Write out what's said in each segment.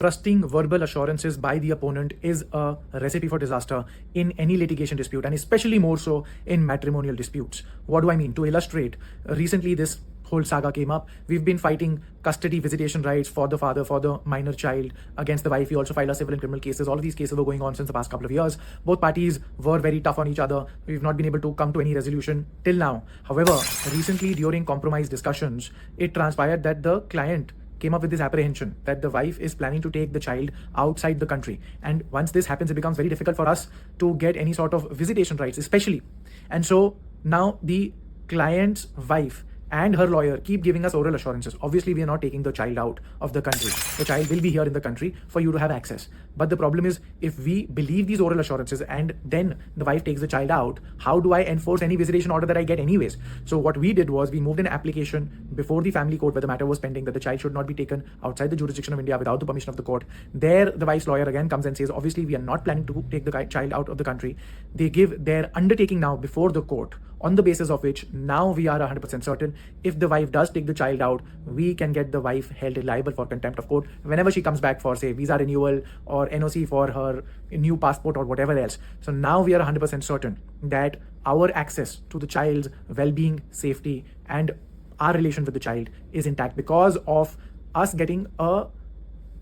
Trusting verbal assurances by the opponent is a recipe for disaster in any litigation dispute, and especially more so in matrimonial disputes. What do I mean? To illustrate, recently this whole saga came up. We've been fighting custody visitation rights for the father for the minor child against the wife. We also filed our civil and criminal cases. All of these cases were going on since the past couple of years. Both parties were very tough on each other. We've not been able to come to any resolution till now. However, recently during compromise discussions, it transpired that the client came up with this apprehension that the wife is planning to take the child outside the country. And once this happens, it becomes very difficult for us to get any sort of visitation rights, especially. And so now the client's wife and her lawyer keep giving us oral assurances. Obviously, we are not taking the child out of the country. The child will be here in the country for you to have access. But the problem is, if we believe these oral assurances and then the wife takes the child out, how do I enforce any visitation order that I get anyways? So what we did was we moved an application before the family court where the matter was pending that the child should not be taken outside the jurisdiction of India without the permission of the court. There, the wife's lawyer again comes and says, obviously, we are not planning to take the child out of the country. They give their undertaking now before the court, on the basis of which now we are 100% certain if the wife does take the child out, we can get the wife held liable for contempt of court whenever she comes back for, say, visa renewal or NOC for her new passport or whatever else. So now we are 100% certain that our access to the child's well-being, safety, and our relation with the child is intact because of us getting a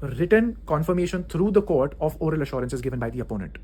written confirmation through the court of oral assurances given by the opponent.